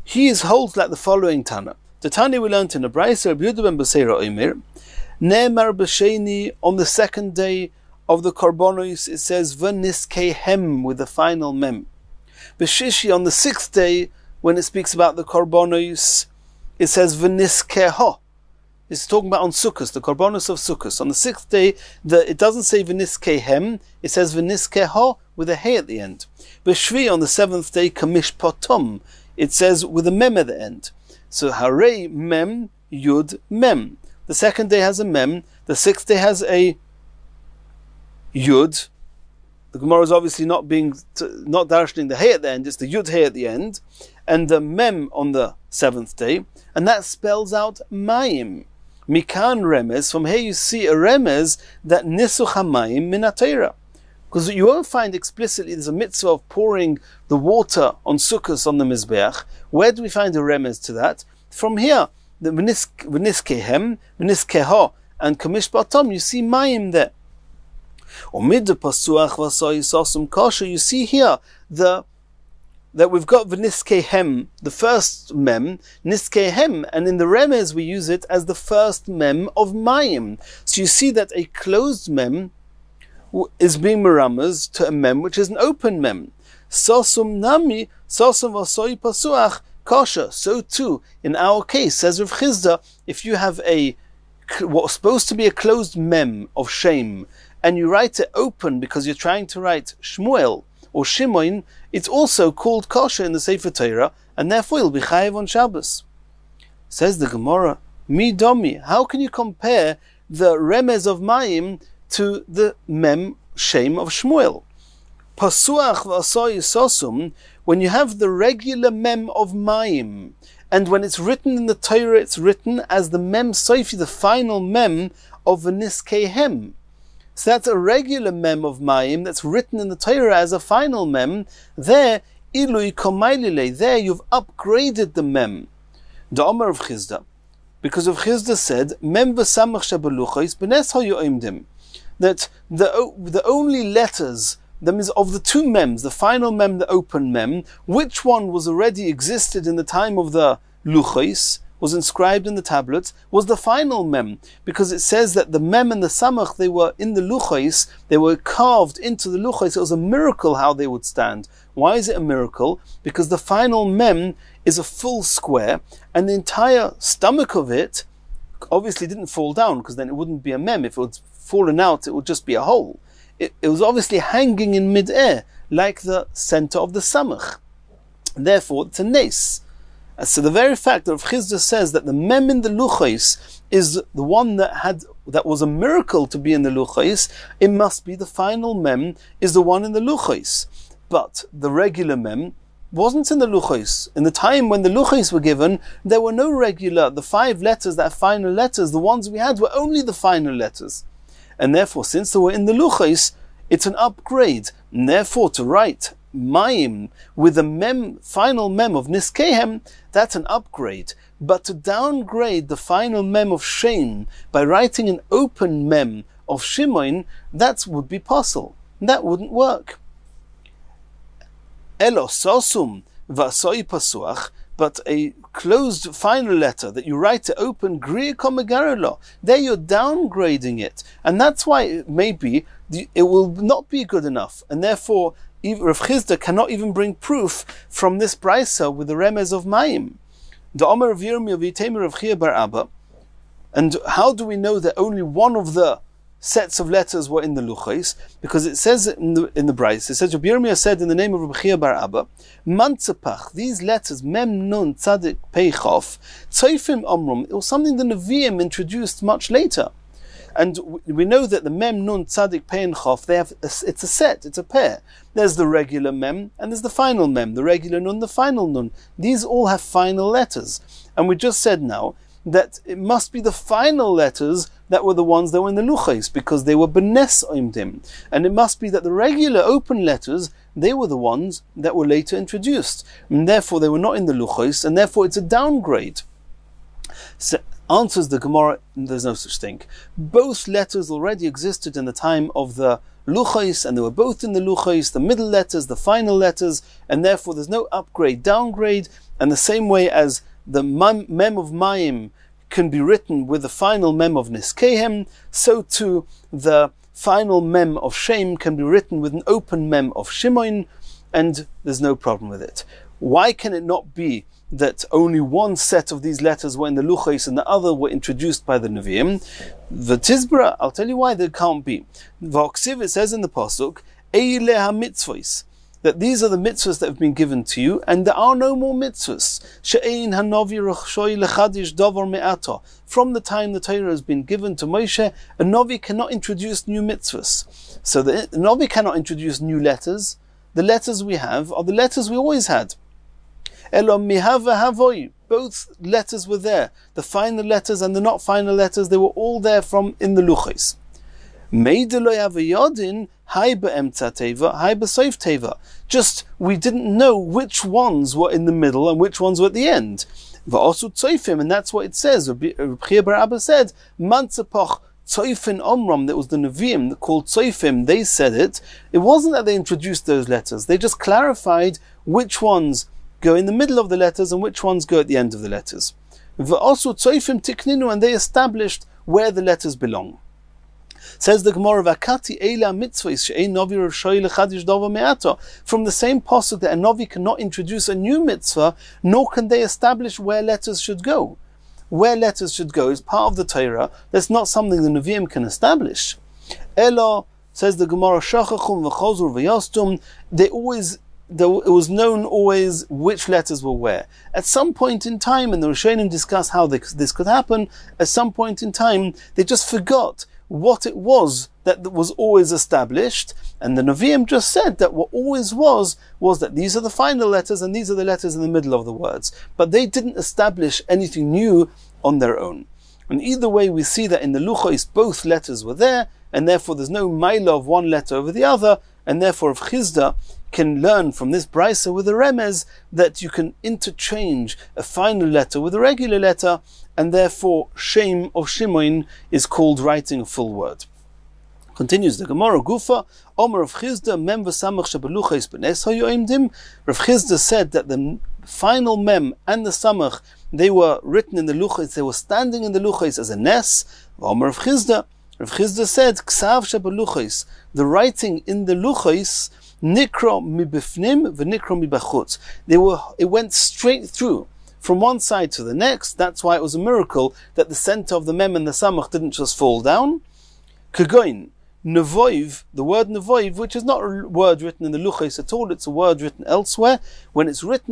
he holds like the following Tana. The Tana we learned in the Brisa, Rabbi Yehuda ben Beseira Omer, Ne'emar b'sheni, on the second day of the Korbanos, it says V'niskehem with the final mem. B'shishi, on the sixth day, when it speaks about the Korbanos, it says V'niskeho. It's talking about on Sukkot, the Korbanos of Sukkot. On the sixth day, it doesn't say V'niskehem, it says V'niskeho with a he at the end. B'shvi, on the seventh day, Kamish Potom, it says with a mem at the end. So Harei mem yud mem. The second day has a mem. The sixth day has a yud. The Gemara is obviously not darshaning the hay at the end. It's the yud hay at the end, and the mem on the seventh day, and that spells out mayim. Mikan remez. From here you see a remez that nisuch hamayim min haTorah. Because you won't find explicitly there's a mitzvah of pouring the water on Sukkot on the Mizbeach. Where do we find a remez to that? From here, the v'niskehem, v'niskeho, and kamish batom, you see mayim there. Omid pasuach v'asoi sosum kosher, you see here that we've got v'niskehem, the first mem, niskehem, and in the remez we use it as the first mem of mayim. So you see that a closed mem is being meramez to a mem which is an open mem. Sosum nami, sosum vasoi pasuach kosher. So too, in our case, says Rav Chizda, if you have what's supposed to be a closed mem of shame, and you write it open because you're trying to write Shmuel or Shimon, it's also called kosher in the Sefer Torah, and therefore you'll be chayiv on Shabbos. Says the Gemara, mi domi, how can you compare the remez of mayim to the mem shame of Shmuel? Pasuach v'asoi sosum, when you have the regular mem of mayim, and when it's written in the Torah, it's written as the mem soifi, the final mem of v'niskehem. So that's a regular mem of mayim that's written in the Torah as a final mem. There, ilui komailile, there you've upgraded the mem. The Omer of Chizda, because of Chizda said, mem v'samach shabaluchos b'nes hayoimdim, that the only letters, that means of the two mems, the final mem, the open mem, which one was already existed in the time of the luchos, was inscribed in the tablets, was the final mem, because it says that the mem and the samach, they were in the luchos, they were carved into the luchos. It was a miracle how they would stand. Why is it a miracle? Because the final mem is a full square, and the entire stomach of it obviously didn't fall down, because then it wouldn't be a mem. If it was fallen out, it would just be a hole. It was obviously hanging in mid-air, like the center of the samach. Therefore, it's a nes. So the very fact that Rav Chizda says that the mem in the luchos is the one that was a miracle to be in the luchos, it must be the final mem is the one in the luchos. But the regular mem wasn't in the luchos. In the time when the luchos were given, there were no regular, the 5 letters, that final letters, the ones we had were only the final letters. And therefore, since they were in the luchos, it's an upgrade. And therefore, to write mayim with the final mem of niskehem, that's an upgrade. But to downgrade the final mem of shame by writing an open mem of Shimon, that would be possible. That wouldn't work. Elo sosum v'asoi pasuach, but a closed final letter that you write to open, griya komegarelo, there you're downgrading it. And that's why it will not be good enough. And therefore, Rav Chizda cannot even bring proof from this brisa with the remez of mayim. The Omer of Yirmi of Yitemer of Chia bar Abba. And how do we know that only one of the sets of letters were in the luchos? Because it says in the brisa, it says Rabbi Yirmiyah said in the name of Rabbi Chia bar Abba, Mantzapach, these letters, Mem Nun Tzadik Pei Chof, Tzoifim Omrum, it was something the Nevi'im introduced much later. And we know that the mem, nun, tzadik, pei, and chof, it's a set, it's a pair. There's the regular mem, and there's the final mem, the regular nun, the final nun. These all have final letters. And we just said now that it must be the final letters that were the ones that were in the luchos, because they were benes oimdim. And it must be that the regular open letters, they were the ones that were later introduced. And therefore they were not in the luchos, and therefore it's a downgrade. So, answers the Gemara, there's no such thing. Both letters already existed in the time of the luchos, and they were both in the luchos, the middle letters, the final letters, and therefore there's no upgrade, downgrade. And the same way as the mem of mayim can be written with the final mem of niskehem, so too the final mem of shem can be written with an open mem of shimoin, and there's no problem with it. Why can it not be that only one set of these letters were in the luchos and the other were introduced by the Nevi'im? The Tizbra, I'll tell you why there can't be. V'oksiv, it says in the pasuk, Eile ha-mitzvos, that these are the mitzvahs that have been given to you, and there are no more mitzvahs. She'ein hanovi rachshoi lechadish davar me'ata. From the time the Torah has been given to Moshe, a Novi cannot introduce new mitzvahs. So the Novi cannot introduce new letters. The letters we have are the letters we always had. Elom mihava havoi. Both letters were there. The final letters and the not final letters, they were all there from in the luchos. Just we didn't know which ones were in the middle and which ones were at the end. And that's what it says. Rabbi Bar Abba said, Mantzapach Tzoifin Omram, that was the Nevi'im called Tzoifim, they said it. It wasn't that they introduced those letters, they just clarified which ones go in the middle of the letters and which ones go at the end of the letters. Also Tzoifim Tikninu, and they established where the letters belong. Says the Gemara, Vakati Eila Mitzvahs She'ein Novi Rishoi Lechadish Davar Me'ata. From the same pasuk that a Novi cannot introduce a new mitzvah, nor can they establish where letters should go. Where letters should go is part of the Torah. That's not something the Nevi'im can establish. Elo, says the Gemara, Shachachum V'chozur V'yastum. It was known always which letters were where. At some point in time, and the Rishonim discuss how this could happen, at some point in time, they just forgot what it was that was always established, and the Nevi'im just said that what always was that these are the final letters and these are the letters in the middle of the words. But they didn't establish anything new on their own. And either way, we see that in the luchos both letters were there, and therefore there's no maila of one letter over the other, and therefore if Chizda can learn from this brisa with a remez that you can interchange a final letter with a regular letter, and therefore Shem of Shimoin is called writing a full word. Continues the Gemara, Gufa, Omer of Chizda, Mem v'samach shebeluchos b'nes hayoimdim. Rav Chizda said that the final mem and the samach, they were written in the luchos, they were standing in the luchos as a nes. Omer of Chizda, Rav Chizda said, Ksav shebeluchos, the writing in the luchos, Nikro mibifnim v'nikro mibachutz. It went straight through from one side to the next. That's why it was a miracle that the center of the mem and the samach didn't just fall down. Kagoin, nevoiv, the word nevoiv, which is not a word written in the luchos at all, it's a word written elsewhere. When it's read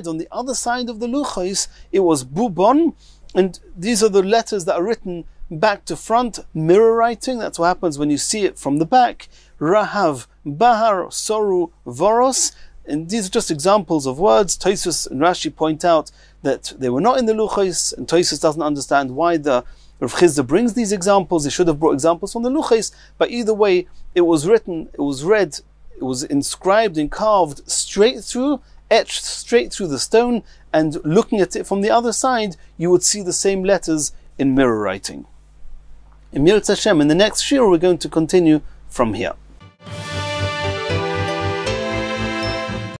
on the other side of the luchos, it was bubon, and these are the letters that are written back to front, mirror writing. That's what happens when you see it from the back. Rahav, Bahar, Soru, Voros. And these are just examples of words. Tosfos and Rashi point out that they were not in the luchos, and Tosfos doesn't understand why the Rav Chizda brings these examples. He should have brought examples from the luchos, but either way, it was written, it was read, it was inscribed and carved straight through, etched straight through the stone, and looking at it from the other side, you would see the same letters in mirror writing. In Mirz Hashem, in the next shiur, we're going to continue from here.